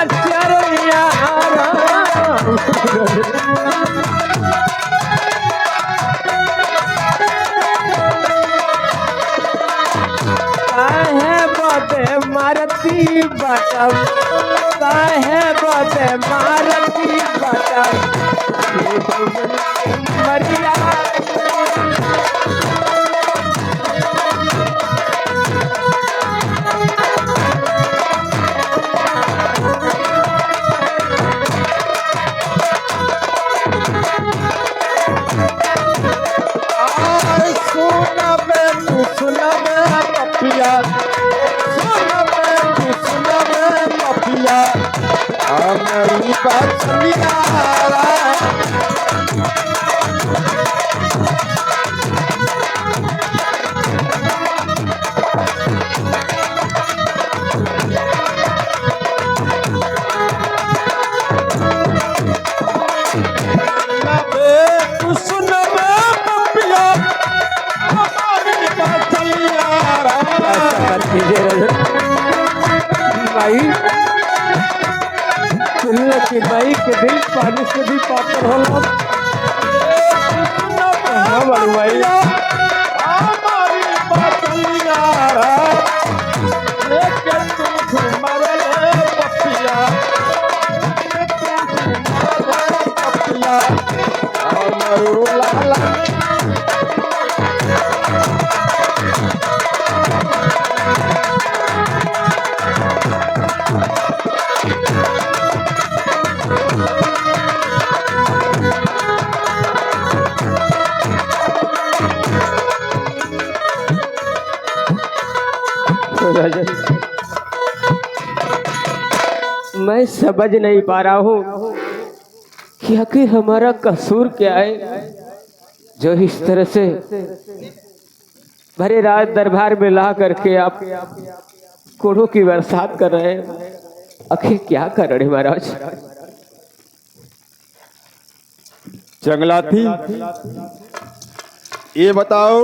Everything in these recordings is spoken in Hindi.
चरैया काहे बदे मारती बटम काहे बदे मारती बटम मरिया हमारी बात सुनिया कि भाई के दिल पानी से भी पातर होला बड़ू भाई हमारी बतिया लेके तू मरल पपिया पपिया हमरू लाला मैं समझ नहीं पा रहा हूँ कि आखिर हमारा कसूर क्या है जो इस तरह से भरे रात दरबार में ला करके आप कोड़ों की बरसात कर रहे हैं। आखिर क्या कर रहे महाराज? जंगलाथी ये बताओ,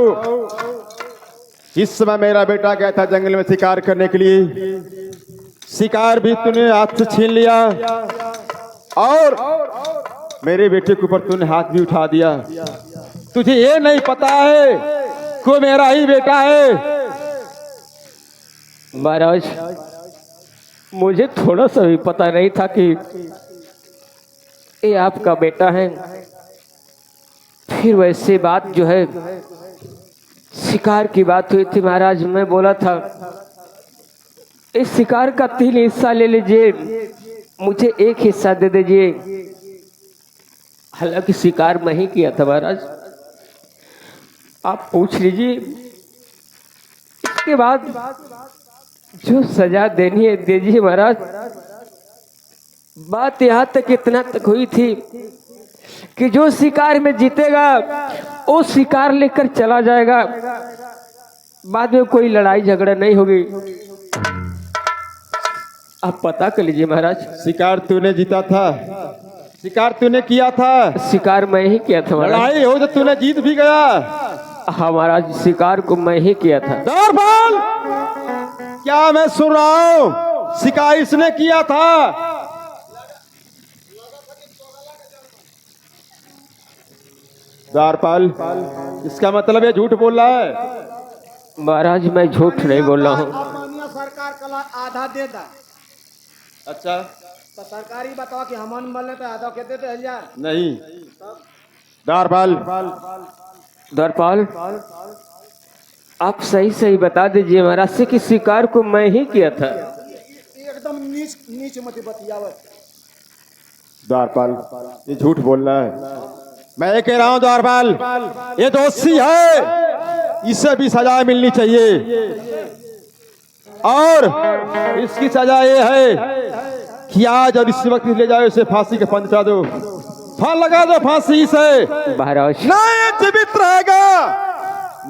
इस समय मेरा बेटा गया था जंगल में शिकार करने के लिए, शिकार भी तूने हाथ से छीन लिया और मेरे बेटे के ऊपर तूने हाथ भी उठा दिया। तुझे ये नहीं पता है कि मेरा ही बेटा है? महाराज मुझे थोड़ा सा भी पता नहीं था कि ये आपका बेटा है। फिर वैसे बात जो है शिकार की बात हुई थी महाराज, मैं बोला था इस शिकार का 3 हिस्सा ले लीजिए, मुझे 1 हिस्सा दे दीजिए। हालांकि शिकार मैं ही किया था महाराज, आप पूछ लीजिए। इसके बाद जो सजा देनी है दीजिए महाराज। बात यहाँ तक इतना तक हुई थी कि जो शिकार में जीतेगा वो शिकार लेकर चला जाएगा, बाद में कोई लड़ाई झगड़ा नहीं होगी। आप पता कर लीजिए महाराज। शिकार तूने जीता था, शिकार तूने किया था? शिकार मैं ही किया था महाराज। लड़ाई हो तो तूने जीत भी गया। हाँ महाराज, शिकार को मैं ही किया था। दौड़बाल, क्या मैं सुन रहा हूँ? शिकार इसने किया था? द्वारपाल, इसका मतलब ये झूठ बोल रहा है? महाराज मैं झूठ नहीं बोल रहा हूँ। सरकार कला आधा दे दा। अच्छा तो सरकारी बताओ कि हम मरने तो आधा कहते थे 1000 नहीं। द्वारपाल, द्वारपाल आप सही सही बता दीजिए महाराज से कि शिकार को मैं ही किया था। एकदम नीच नीच मत बतियावत। द्वारपाल ये झूठ बोल रहा है। मैं ये कह रहा हूँ द्वारपाल, ये दोषी है, इसे भी सजा मिलनी चाहिए। और इसकी सजा ये है कि आज और इस वक्त ले जाओ, इसे फांसी के फंद चढ़ा दो, फांस लगा दो फांसी से। महाराज ना ये जीवित रहेगा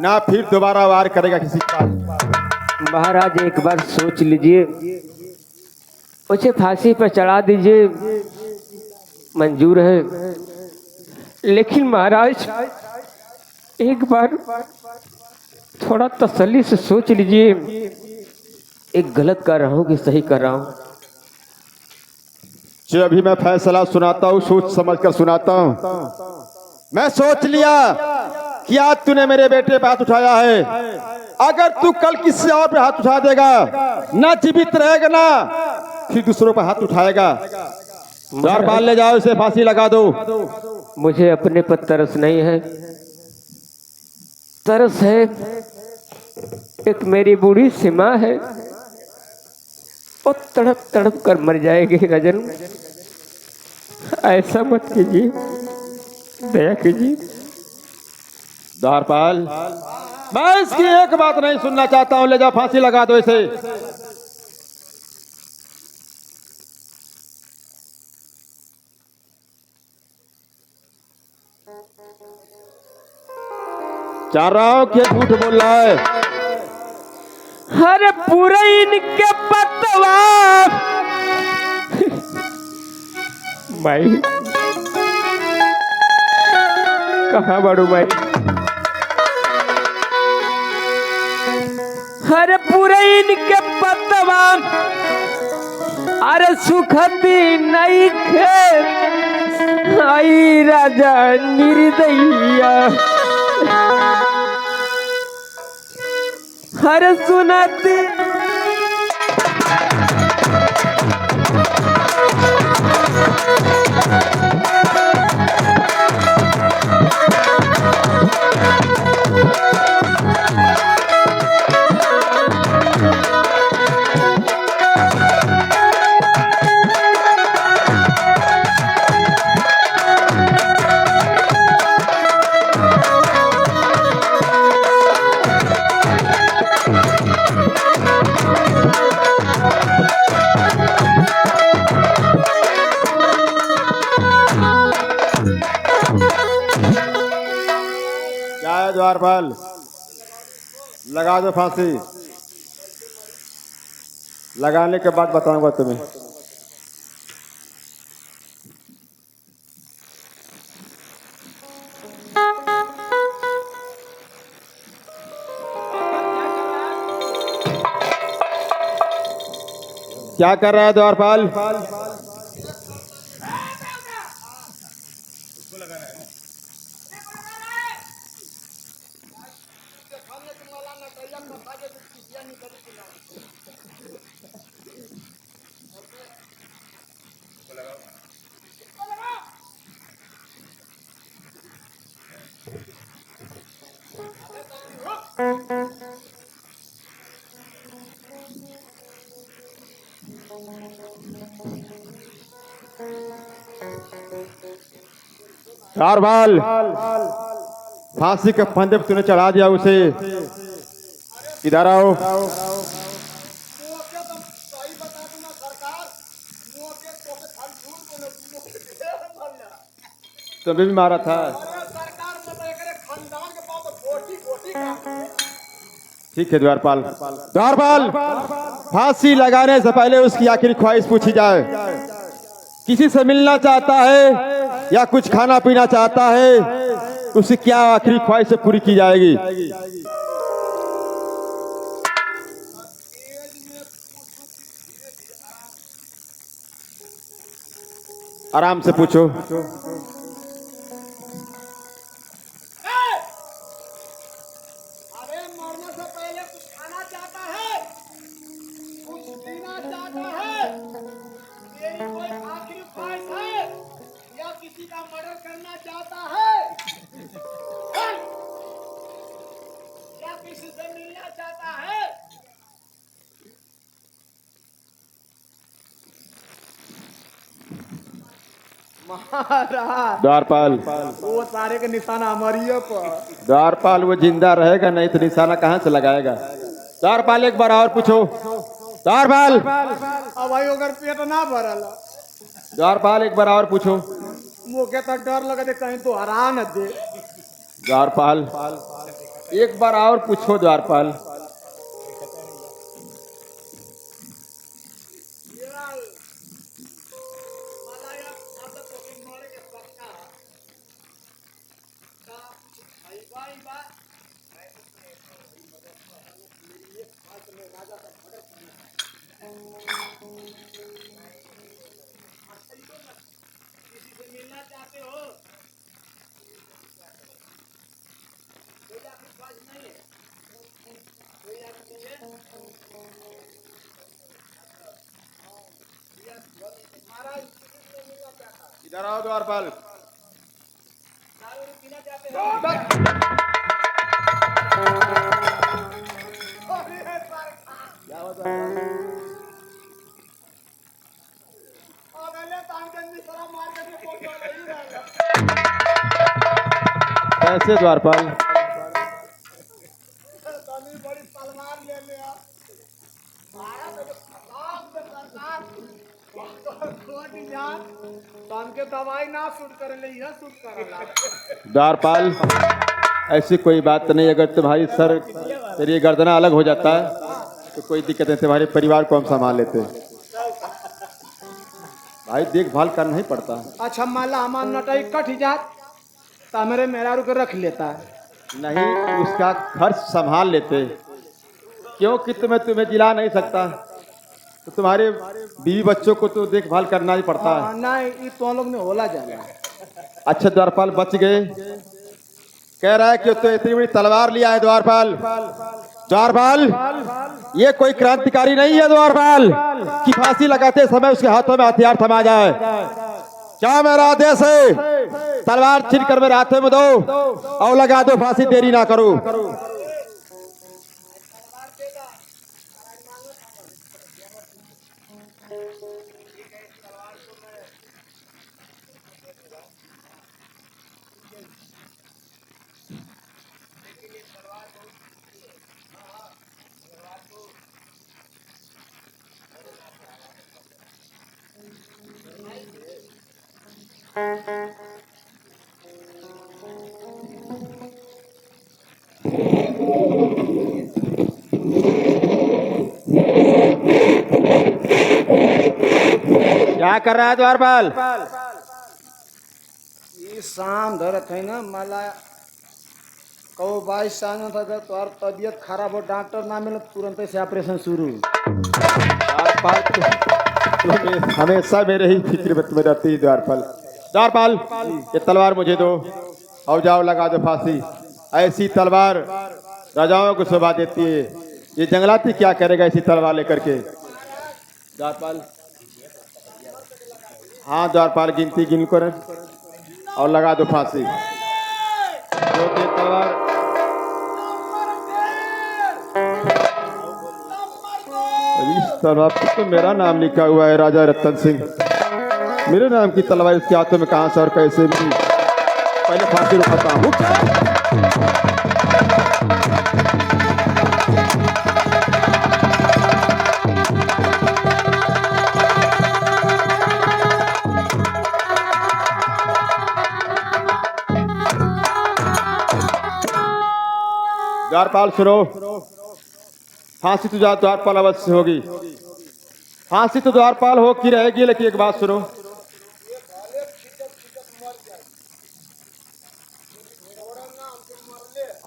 ना फिर दोबारा वार करेगा किसी का। महाराज एक बार सोच लीजिए, उसे फांसी पर चढ़ा दीजिए, मंजूर है। लेकिन महाराज एक बार थोड़ा तसल्ली से सोच लीजिए, एक गलत कर रहा हूँ कि सही कर रहा हूँ। जो अभी मैं फैसला सुनाता हूँ सोच समझ कर सुनाता हूँ। मैं सोच लिया कि आज तूने मेरे बेटे पे हाथ उठाया है, अगर तू कल किसी और पे हाथ उठा देगा, ना जीवित रहेगा ना फिर दूसरों पर हाथ उठाएगा। द्वारपाल ले जाओ, इसे फांसी लगा दो। मुझे अपने पर तरस नहीं है, तरस है एक मेरी बूढ़ी सी माँ है, वो तड़प तड़प कर मर जाएगी। गजन ऐसा मत कीजिए, दया कीजिए। द्वारपाल, मैं इसकी एक बात नहीं सुनना चाहता हूँ, ले जाओ फांसी लगा दो इसे। चाह रहा हूं कि झूठ बोल रहा है। हर पूरे इनके पतवा माई कहाँ बड़ू माई, हर पूरे इनके पतवा अरे सुखती नहीं खे आई राजा निर्दयिया। हर सुनती क्या है द्वारपाल, लगा दो फांसी। लगाने के बाद बताऊंगा तुम्हें। क्या कर रहा है द्वारपाल? द्वारपाल, फांसी के फंदे पे तूने चढ़ा दिया उसे। इधर आओ। तुम्हें भी मारा था। ठीक है द्वारपाल। द्वारपाल, फांसी लगाने से पहले उसकी आखिरी ख्वाहिश पूछी जाए। किसी से मिलना चाहता है या कुछ खाना पीना चाहता है, उसकी क्या आखिरी ख्वाहिश पूरी की जाएगी? आराम से पूछो। अरे मरने से पहले कुछ खाना चाहता है, कुछ पीना चाहता है, तेरी कोई आखिरी ख्वाहिश है या किसी का मर्डर करना चाहता है, या किसी से मिलना चाहता है? महाराज, द्वारपाल, वो सारे के निशाना हमारी पर। द्वारपाल वो जिंदा रहेगा नहीं तो निशाना कहाँ से लगाएगा? द्वारपाल एक बार और पूछो। द्वारपाल, अब भाई अगर पेट ना भरल, द्वारपाल एक बार और पूछो। मुझे तो डर लगे थे कहीं तो हरा न दे। द्वारपाल एक बार और पूछो। द्वारपाल, जीना चाहते हो? कोई आखिर ख्वाहिश नहीं है? कोई आखिर नहीं है? महाराज नहीं मिलना चाहता, इधर आओ द्वारपाल। दारू पीना चाहते हो? क्या होता कैसे द्वारपाल? बड़ी तलवार ले लिया भारत के प्रताप से सरकार कोटी जान तन के दवाई ना सूट करे ले यह सूट करला द्वारपाल, ऐसी कोई बात नहीं। अगर तुम्हारी सर तेरी गर्दना अलग हो जाता है तो कोई दिक्कत नहीं, तुम्हारे परिवार को हम संभाल लेते। भाई देखभाल करना ही पड़ता है। अच्छा माला हमार नटाई कट जात तो मेरे मेरा रुक रख लेता है। नहीं, उसका खर्च संभाल लेते, क्योंकि तुम्हें जिला नहीं सकता तो तुम्हारे बीवी बच्चों को तो देखभाल करना ही पड़ता है। नहीं ये तो लोग में होला जाएगा। अच्छा द्वारपाल बच गए। कह रहा है कि तो इतनी बड़ी तलवार लिया है द्वारपाल। द्वारपाल, ये कोई क्रांतिकारी नहीं है द्वारपाल कि फांसी लगाते समय उसके हाथों में हथियार थमा जाए। क्या मेरा आदेश है? तलवार छीन कर मेरे हाथों में दो और लगा दो फांसी, देरी ना करो। क्या कर रहा है द्वारपाल? ये शाम धरत है ना मला कहो 22 साल में था तो और तबीयत खराब हो डॉक्टर ना मिले तुरंत से ऑपरेशन शुरू। द्वारपाल तुम्हें हमेशा मेरे ही फिक्र में रहती है द्वारपाल। द्वारपाल, ये तलवार मुझे दो और जाओ लगा दो फांसी। ऐसी तलवार राजाओं को शोभा देती है। ये जंगलाती क्या करेगा ऐसी तलवार लेकर के? द्वारपाल, हाँ द्वारपाल, गिनती गिन कर और लगा दो फांसी। जो ये तलवार इस तलवार पर तो मेरा नाम लिखा हुआ है, राजा रतन सिंह। मेरे नाम की तलवार इसके हाथों में कहां से और कैसे मिली? पहले फांसी रुकता हूँ। द्वारपाल सुनो, फांसी तो द्वारपाल अवश्य होगी। फांसी तो द्वारपाल हो की रहेगी, लेकिन एक बात सुनो।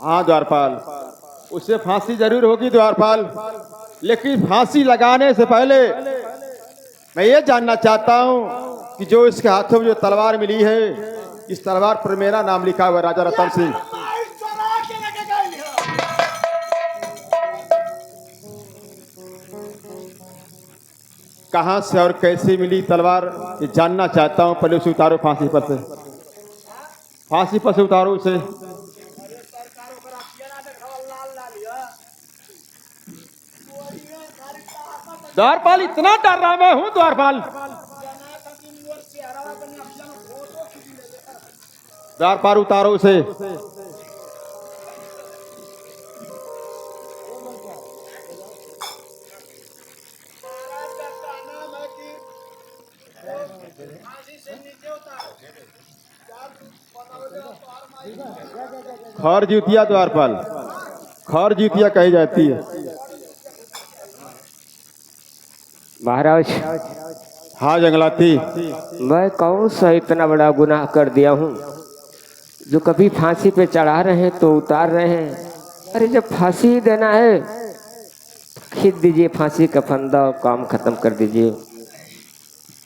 हाँ द्वारपाल, उससे फांसी जरूर होगी द्वारपाल, लेकिन फांसी लगाने से पहले मैं ये जानना चाहता हूँ कि जो इसके हाथों में जो तलवार मिली है, इस तलवार पर मेरा नाम लिखा हुआ है, राजा रतन सिंह। कहां से और कैसे मिली तलवार ये जानना चाहता हूं। पहले उसे उतारो फांसी पर से, फांसी पर से उतारो उसे। द्वारपाल, इतना डर रहा मैं हूं द्वारपाल। द्वारपाल उतारो उसे। खर जीतिया द्वारपाल, खर जीतिया कही जाती है। महाराज, हाँ जंगलाती, मैं कौन सा इतना बड़ा गुनाह कर दिया हूँ जो कभी फांसी पे चढ़ा रहे हैं तो उतार रहे हैं। अरे जब फांसी ही देना है तो खींच दीजिए फांसी का फंदा और काम खत्म कर दीजिए।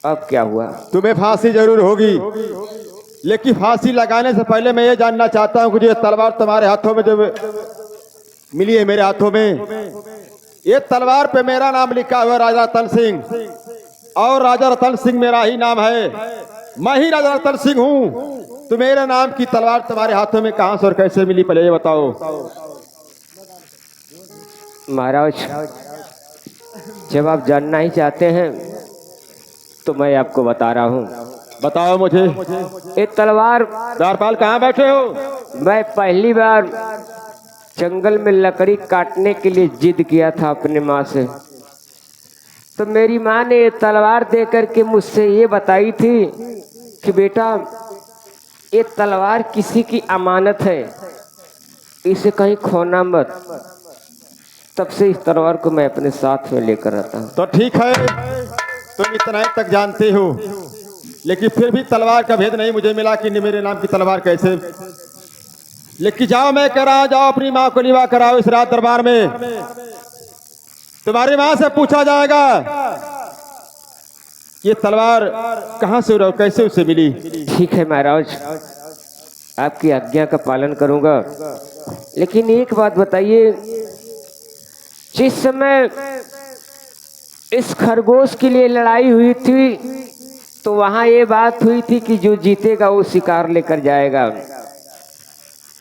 अब क्या हुआ? तुम्हें फांसी जरूर होगी, लेकिन फांसी लगाने से पहले मैं ये जानना चाहता हूँ कि ये तलवार तुम्हारे हाथों में जो मिली है, मेरे हाथों में, ये तलवार पे मेरा नाम लिखा हुआ राजा रतन सिंह, और राजा रतन सिंह मेरा ही नाम है, मैं ही राजा रतन सिंह हूँ। तो मेरे नाम की तलवार तुम्हारे हाथों में कहाँ से और कैसे मिली, पहले ये बताओ। महाराज, जब आप जानना ही चाहते हैं तो मैं आपको बता रहा हूँ। बताओ मुझे। ये तलवार, द्वारपाल कहाँ बैठे हो? मैं पहली बार जंगल में लकड़ी काटने के लिए जिद किया था अपने माँ से, तो मेरी माँ ने ये तलवार दे करके मुझसे ये बताई थी कि बेटा ये तलवार किसी की अमानत है, इसे कहीं खोना मत। तब से इस तलवार को मैं अपने साथ में लेकर आता हूँ। तो ठीक है, तुम इतना ही तक जानते हो, लेकिन फिर भी तलवार का भेद नहीं मुझे मिला कि मेरे नाम की तलवार कैसे। लेकिन जाओ, मैं कह रहा हूं, जाओ अपनी माँ को निवाह कराओ इस रात दरबार में। तुम्हारी माँ से पूछा जाएगा ये तलवार कहाँ से और कैसे उसे मिली। ठीक है महाराज, आपकी आज्ञा का पालन करूंगा। लेकिन एक बात बताइए, जिस समय इस खरगोश के लिए लड़ाई हुई थी तो वहां ये बात हुई थी कि जो जीतेगा वो शिकार लेकर जाएगा।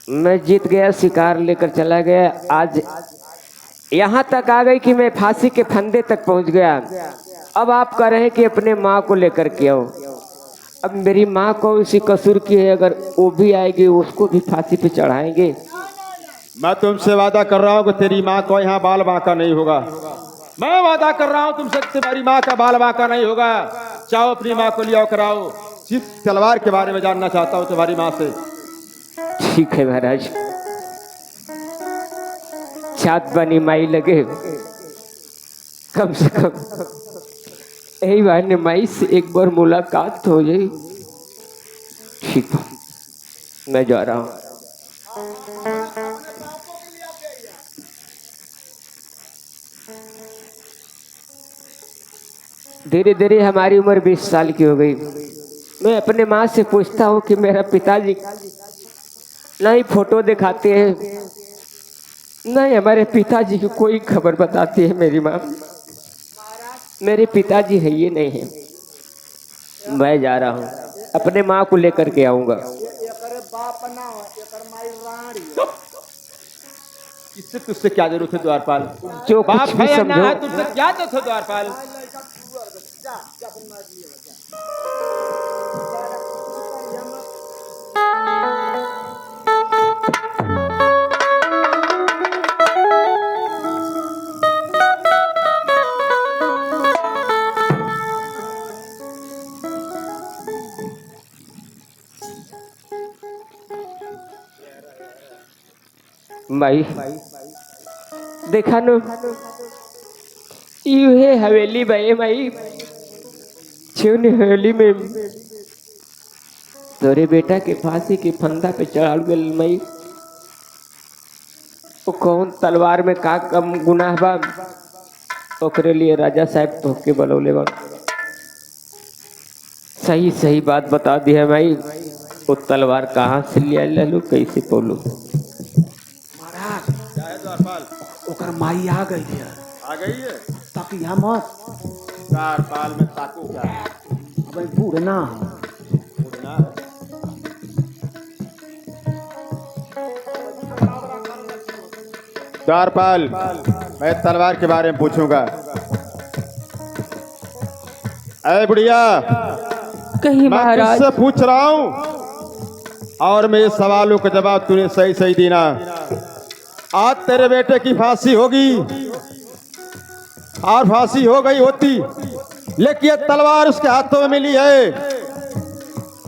मैं जीत गया, शिकार लेकर चला गया। आज यहाँ तक आ गई कि मैं फांसी के फंदे तक पहुँच गया। अब आप कह रहे हैं कि अपने माँ को लेकर के आओ। अब मेरी माँ को इसी कसूर की है, अगर वो भी आएगी उसको भी फांसी पे चढ़ाएंगे। मैं तुमसे वादा कर रहा हूँ कि तेरी माँ को यहाँ बाल बांका नहीं होगा। मैं वादा कर रहा हूँ तुमसे, तुम्हारी माँ का बाल बांका नहीं होगा। चाहो अपनी माँ को लियाओ कराओ। सिर्फ तलवार के बारे में जानना चाहता हूँ तुम्हारी माँ से। ठीक है महाराज, छात बनी माई लगे, कम से कम यही बहाने माई से एक बार मुलाकात हो जाए। ठीक है, मैं जा रहा हूँ। धीरे धीरे हमारी उम्र 20 साल की हो गई। मैं अपने माँ से पूछता हूँ कि मेरा पिताजी नहीं फोटो दिखाते हैं, नहीं हमारे पिताजी की कोई खबर बताती है मेरी माँ। मेरे पिताजी है ये नहीं है। मैं जा रहा हूँ, अपने माँ को लेकर के आऊँगा। इससे तुझसे क्या जरूरत है द्वारपाल? जो बाप कुछ भी है या ना है, समझो, तुझसे क्या जरूरत है द्वारपाल? माई देखा नो, यू है हवेली भाई माई, छिवनी हवेली में तोरे बेटा के फांसी के फंदा पे चढ़ाल गल माई। वो कौन तलवार में का कम गुनाह बा, ओकरे लिए राजा साहब तो के बलौले बा। सही सही बात बता दी है माई। वो तलवार कहाँ से लिया ललू, कैसे बोलू। ओकर माई आ गई है। आ गई है? ताकि यहाँ मत द्वारपाल में ताकू क्या? भाई बूढ़ना उड़ना है। द्वारपाल, मैं तलवार के बारे में पूछूंगा। अरे बुढ़िया, कहीं मैं महाराज तुझसे पूछ रहा हूँ और मेरे सवालों का जवाब तूने सही सही देना। आज तेरे बेटे की फांसी होगी और फांसी हो गई होती, लेकिन ये तलवार उसके हाथों में मिली है।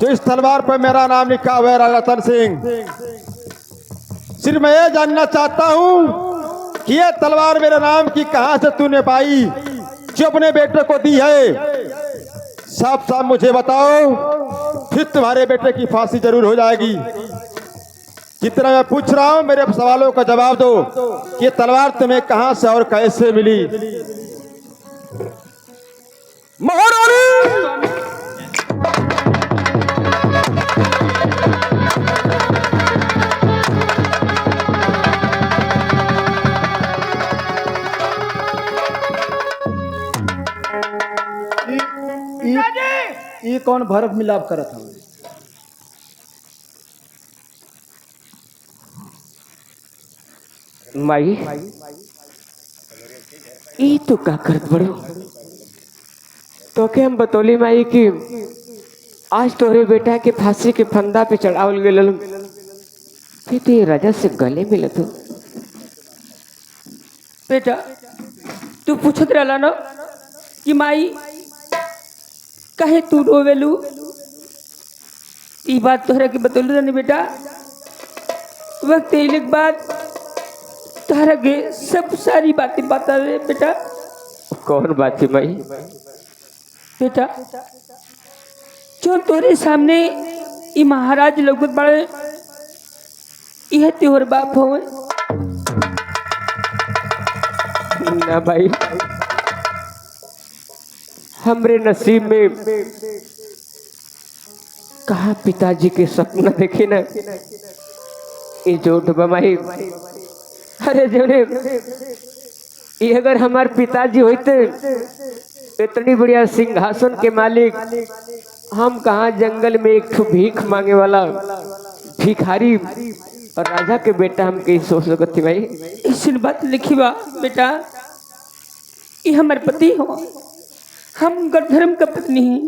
तो इस तलवार पर मेरा नाम लिखा हुआ है राजा रतन सिंह। सिर्फ मैं ये जानना चाहता हूँ कि ये तलवार मेरे नाम की कहां से तूने पाई, जो अपने बेटे को दी है। साफ साफ मुझे बताओ, फिर तुम्हारे बेटे की फांसी जरूर हो जाएगी। जितना मैं पूछ रहा हूं मेरे सवालों का जवाब दो कि ये तलवार तुम्हें कहां से और कैसे मिली। महारानी पिताजी ये कौन भरत मिलाप करत हवे? माई ई तो का करत बड़ो? तो के हम बतौली माई कि आज तोरे बेटा के फांसी के फंदा पे चढ़ावल गेल, फिर तो ये राजा से गले मिलत हो। बेटा तू पूछत रहला ना कि माई कहे तू रोवेलू, ई बात तोहरा के बतौलू रहनी बेटा। वक्त अइले के बाद तोहरा के सब सारी बातें बता रहे बेटा। कौन बात है माई? बेटा जो तोरे सामने ई महाराज लगत बड़े, यह तोहर बाप हो। ना भाई, हमरे नसीब में कहा पिताजी के सपना देखे ना, ये जोट बमाई। अरे जोने ये अगर हमारे पिताजी होते इतनी बढ़िया सिंहासन के मालिक, हम कहाँ जंगल में एक ठो भीख मांगे वाला भिखारी और राजा के बेटा हम कहीं सोच सकते थी भाई। ऐसी बात लिखी बा बेटा, ये हमारे पति हो, हम उनका धर्म का पत्नी हैं,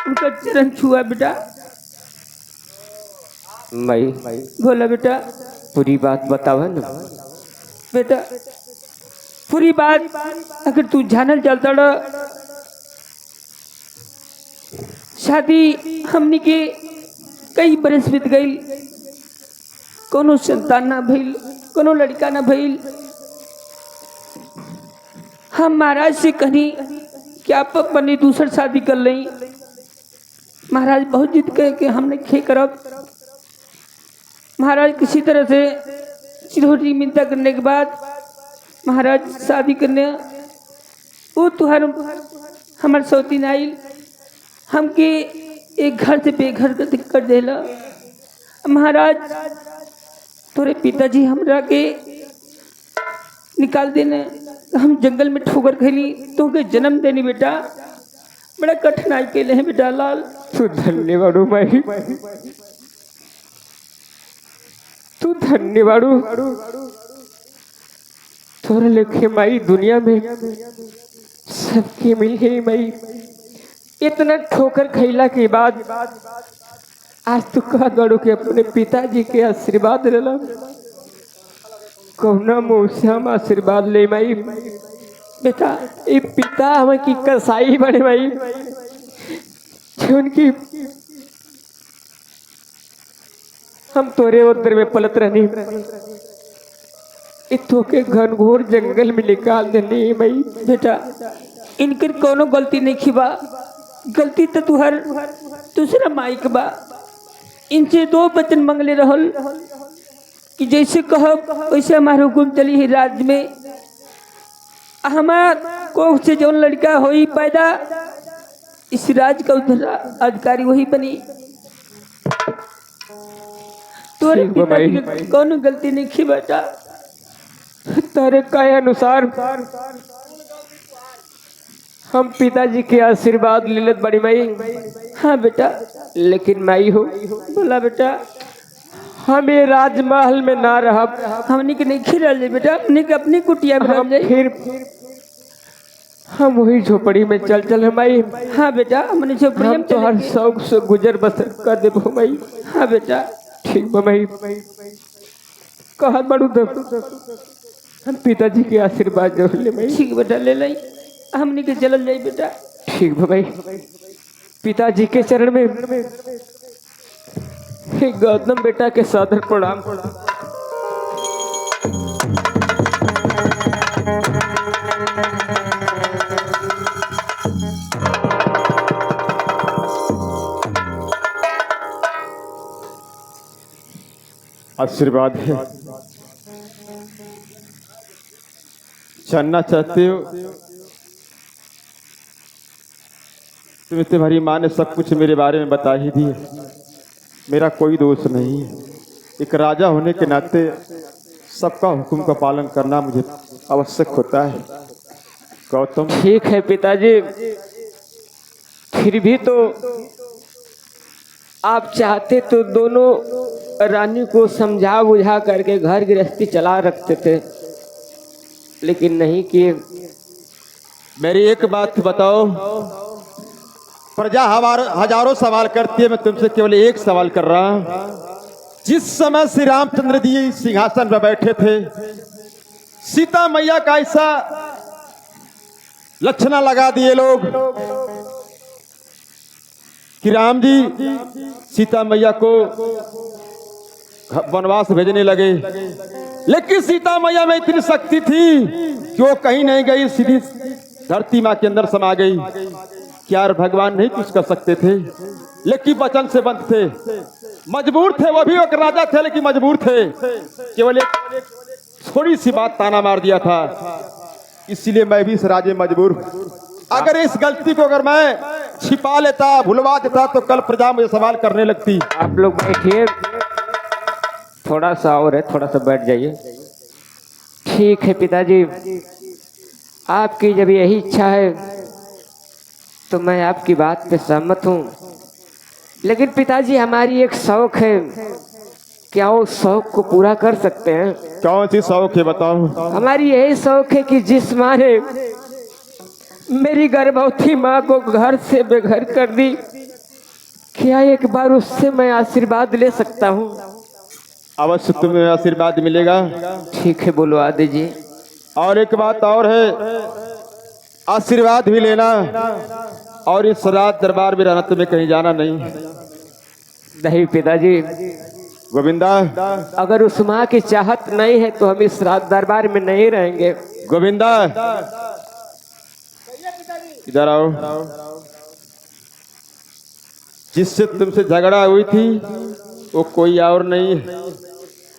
उनका चरण छुआ बेटा। माई बोला बेटा। पूरी बात बतावा ना बेटा पूरी बात अगर तू जानल चलता रह, शादी हमनी के कई बरस बीत गई, कोनो संतान ना भइल, कोनो लड़का ना भइल। हम महाराज से कहीं कि आप अपनी दूसर शादी कर लें। महाराज बहुत जिद कहे कि हमने खे करब। महाराज किसी तरह से चिरौटी मिन्नता करने के बाद महाराज शादी करने वो तुहार हमार सौतीन आइल, हमके एक घर से बेघर कर देला। महाराज तोरे पिताजी हमरा के निकाल देने, हम जंगल में ठोकर खैली, तो के जन्म देनी बेटा। बड़ा कठिनाई के लिए बेटा लाल। तू धन्यवाद माई, तू धन्यवाद। तोरे लेखे माई दुनिया में सबकी मिल गई माई। इतना ठोकर खैला के बाद आज तू कह दौड़ो के अपने पिताजी के आशीर्वाद लेला। कौना मुँह से हम आशीर्वाद ले माई? बेटा ये पिता हमें की कसाई बने माई, उनकी हम तोरे उधर में पलत रहनी, इतो के घनघोर जंगल में निकाल देनी माई। बेटा इनकर कोनो गलती नहीं खिबा, गलती तो तुहर दूसरा माई के बा। इनसे दो वचन मंगले रहल कि जैसे कहब वैसे हमारे हुकुम चली है राज्य में। हमार को से जौन लड़का होई पैदा, इस राज का अधिकारी वही बनी। तोरे पिताजी की कोनो गलती नहीं की बेटा। तारे कहे अनुसार हम पिताजी के आशीर्वाद लेलत बड़ी माई। हाँ बेटा। लेकिन माई हो, बोला बेटा। हम ये राजमहल में ना रह, हमने के नहीं खिरल बेटा, हमने के अपनी कुटिया में रह जाए। फिर हम वही झोपड़ी में चल चल है माई। हाँ बेटा हमने झोपड़ी हम में तो हर शौक से गुजर बसर कर देबो माई। हाँ बेटा ठीक बा माई, कहत बड़ू तो हम पिताजी के आशीर्वाद जरूर ले माई। ठीक बेटा ले लाई, हमने के चलल जाई बेटा। ठीक बा भाई, पिताजी के चरण में गौतम बेटा के सादर प्रणाम। आशीर्वाद है, जानना चाहते हो? तुम्हें तुम्हारी माँ ने सब कुछ मेरे बारे में बता ही दी है। मेरा कोई दोष नहीं है। एक राजा होने के नाते सबका हुक्म का पालन करना मुझे आवश्यक होता है। गौतम ठीक है पिताजी, फिर भी तो आप चाहते तो दोनों रानी को समझा बुझा करके घर गृहस्थी चला रखते थे, लेकिन नहीं किए। मेरी एक बात बताओ, प्रजा हजारों सवाल करती है, मैं तुमसे केवल एक सवाल कर रहा हूं। जिस समय श्री रामचंद्र जी सिंहासन पर बैठे थे, सीता मैया का ऐसा लक्षणा लगा दिए लोग कि राम जी सीता मैया को वनवास भेजने लगे, लेकिन सीता मैया में इतनी शक्ति थी कि वो कहीं नहीं गई, सीधी धरती माँ के अंदर समा गई। क्या भगवान नहीं कुछ कर सकते थे? लेकिन वचन से बंध थे, मजबूर थे। वो भी एक राजा थे लेकिन मजबूर थे। केवल एक थोड़ी सी बात ताना मार दिया था, इसीलिए मैं भी इस राजे मजबूर हूं। अगर इस गलती को अगर मैं छिपा लेता, भुलवा देता, तो कल प्रजा मुझे सवाल करने लगती। आप लोग बैठिए, थोड़ा सा और है, थोड़ा सा बैठ जाइए। ठीक है पिताजी, आपकी जब यही इच्छा है तो मैं आपकी बात पे सहमत हूँ, लेकिन पिताजी हमारी एक शौक है, क्या उस शौक को पूरा कर सकते हैं? कौन सी शौक है बताओ? हमारी यही शौक है कि जिस माँ ने मेरी गर्भवती माँ को घर से बेघर कर दी, क्या एक बार उससे मैं आशीर्वाद ले सकता हूँ? अवश्य तुम्हें आशीर्वाद मिलेगा। ठीक है, बोलो आदि जी। और एक बात और है, आशीर्वाद भी लेना और इस रात दरबार में रहना, तुम्हें कहीं जाना नहीं। नहीं पिताजी, गोविंदा, अगर उस माँ की चाहत नहीं है तो हम इस रात दरबार में नहीं रहेंगे। गोविंदा इधर आओ। जिससे तुमसे झगड़ा हुई थी वो कोई और नहीं है,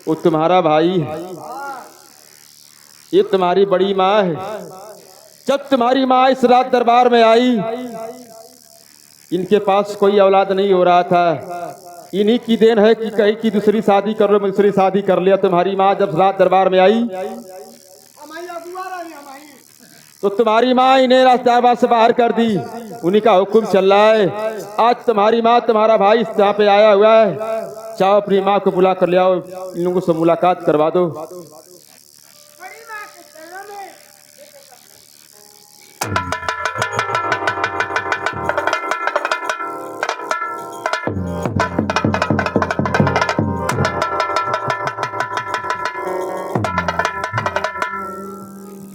वो तुम्हारा भाई है। ये तुम्हारी बड़ी माँ है। जब तुम्हारी माँ इस रात दरबार में आई, इनके पास कोई औलाद नहीं हो रहा था। इन्हीं की देन है कि कहीं की दूसरी शादी कर लो, दूसरी शादी कर लिया। तुम्हारी माँ जब रात दरबार में आई तो तुम्हारी माँ इन्हें रास्ते से बाहर कर दी। उन्हीं का हुक्म चल रहा है। आज तुम्हारी माँ, तुम्हारा भाई यहाँ पे आया हुआ है, चाहो अपनी माँ को बुला कर ले आओ, इन लोगों से मुलाकात करवा दो।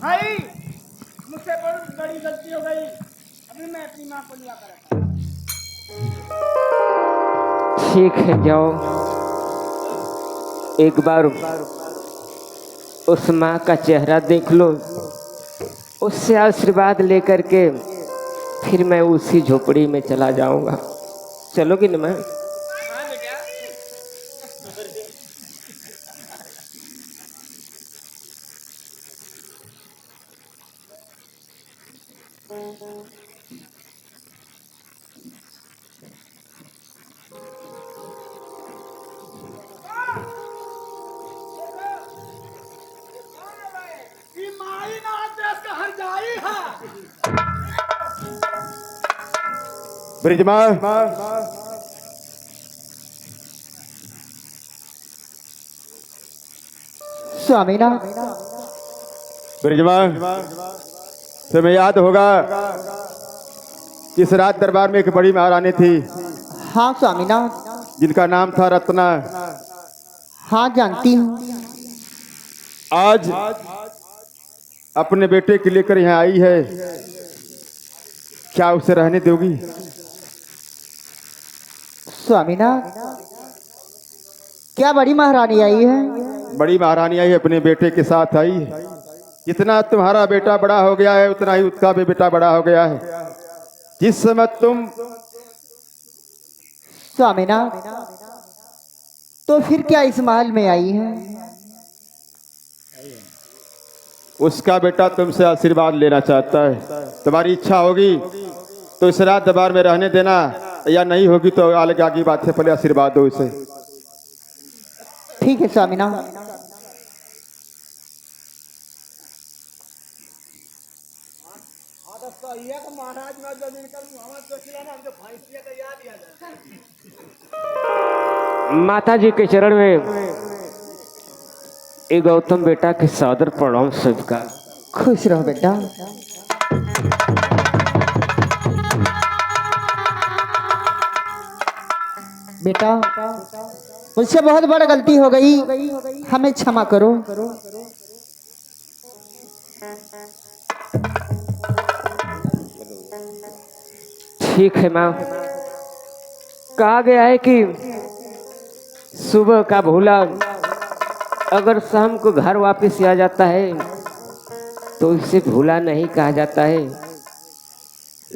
भाई, मुझसे बहुत बड़ी गलती हो गई। अभी मैं अपनी माँ को लिया कर। ठीक है, जाओ एक बार उस माँ का चेहरा देख लो, उससे आशीर्वाद लेकर के फिर मैं उसी झोपड़ी में चला जाऊंगा। चलोगी ना? मैं ये माई ना देश का हर जाई है। ब्रिजमा, स्वामीनाथ, ब्रिजमा, तुम्हें याद होगा इस रात दरबार में एक बड़ी महारानी थी हाँ स्वामीनाथ, जिनका नाम था रत्ना। हाँ जानती हूँ। आज अपने बेटे के लेकर यहाँ आई है, क्या उसे रहने दोगी? स्वामीनाथ, क्या बड़ी महारानी आई है? बड़ी महारानी आई, अपने बेटे के साथ आई है। जितना तुम्हारा बेटा बड़ा हो गया है उतना ही उसका भी बेटा बड़ा हो गया है। जिस समय तुम स्वामीनाथ, तो फिर क्या इस महल में आई है? उसका बेटा तुमसे आशीर्वाद लेना चाहता है। तुम्हारी इच्छा होगी तो इस रात दरबार में रहने देना, या नहीं होगी तो अलग आगे बात है, पहले आशीर्वाद दो उसे। ठीक है स्वामीनाथ। तो सही है कि महाराज में जमीन कर मोहम्मद को खिलाना हमको भैंसिया का याद दिया जाए। माता जी के चरण में ये गौतम बेटा के सादर प्रणाम स्वीकार। खुश रहो बेटा। बेटा मुझसे बहुत बड़ा गलती हो गई, हमें क्षमा करो। ठीक है माँ। कहा गया है कि सुबह का भूला अगर शाम को घर वापस आ जाता है तो उसे भूला नहीं कहा जाता है।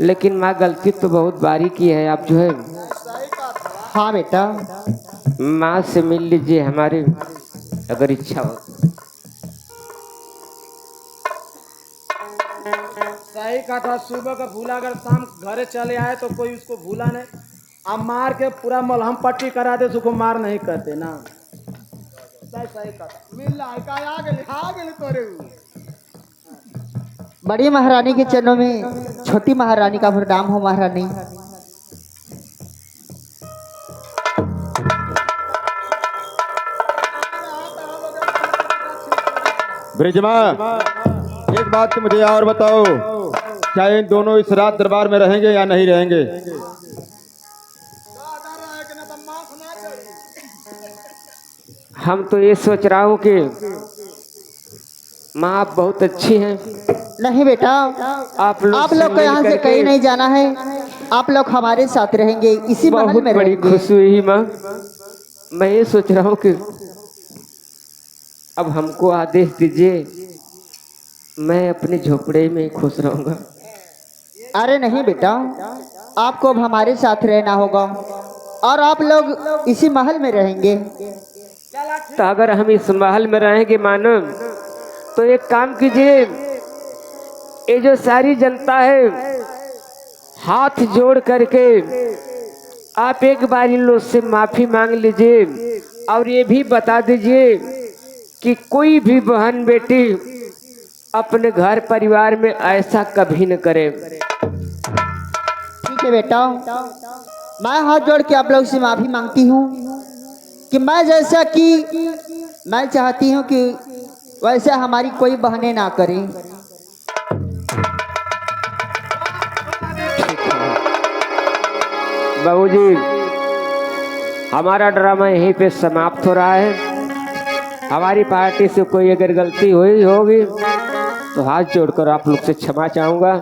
लेकिन माँ गलती तो बहुत बारी की है। आप जो है हाँ बेटा। माँ से मिल लीजिए हमारी अगर इच्छा हो। सही कहा था, सुबह का भूला अगर शाम घरे चले आए तो कोई उसको भूला नहीं। अब मार के पूरा मलहम पट्टी करा दे उसको मार नहीं करते ना। सही कहा था। मिल रहा है का आ गेले तोरे बड़ी महारानी के चरणों में छोटी महारानी का प्रणाम हो महारानी। ब्रिजमा, एक बात तो मुझे और बताओ, क्या इन दोनों इस रात दरबार में रहेंगे या नहीं रहेंगे? हम तो ये सोच रहा हूँ कि माँ आप बहुत अच्छी हैं। नहीं बेटा, आप लोग को यहाँ से कहीं नहीं जाना है। आप लोग हमारे साथ रहेंगे, इसी महल बहुत में बड़ी रहेंगे। खुशी हुई माँ। मैं ये सोच रहा हूँ कि अब हमको आदेश दीजिए, मैं अपने झोपड़े में खुश रहूंगा। अरे नहीं बेटा, आपको अब हमारे साथ रहना होगा और आप लोग इसी महल में रहेंगे। तो अगर हम इस महल में रहेंगे मानो, तो एक काम कीजिए, ये जो सारी जनता है हाथ जोड़ करके आप एक बार इन लोग से माफी मांग लीजिए और ये भी बता दीजिए कि कोई भी बहन बेटी अपने घर परिवार में ऐसा कभी न करे। ठीक है बेटा, मैं हाथ जोड़ के आप लोग से माफी मांगती हूँ कि मैं जैसा कि मैं चाहती हूँ कि वैसे हमारी कोई बहनें ना करें। बाबूजी, हमारा ड्रामा यहीं पे समाप्त हो रहा है। हमारी पार्टी से कोई अगर गलती हुई होगी तो हाथ जोड़कर आप लोग से क्षमा चाहूँगा,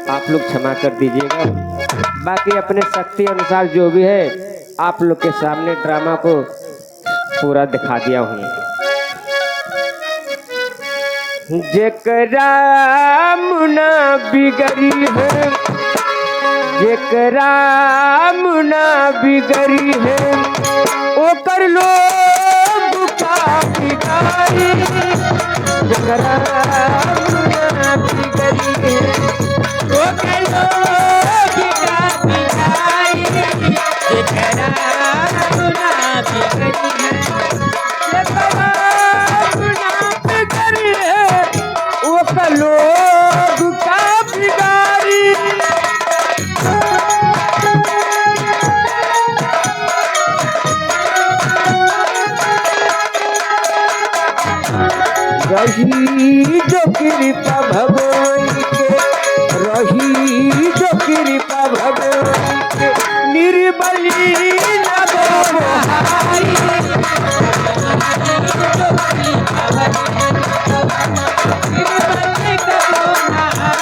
आप लोग क्षमा कर दीजिएगा। बाकी अपने शक्ति अनुसार जो भी है आप लोग के सामने ड्रामा को पूरा दिखा दिया हूँ। जेकरा मुना बिगड़ी है, जेकरा मुना बिगड़ी है, ओकर लोग का बिगाड़ी। जेकरा मुना बिगड़ी है, ओकर लोग का बिगाड़ी। जेकरा मुना बिगड़ी है, जेकरा मुना बिगड़ी है, ओकर लोग का बिगाड़ी। रही जो कृपा भगवान के, रही जो कृपा भगवान के, निर्बली लगो बहाई। निर्बली लगो बहाई।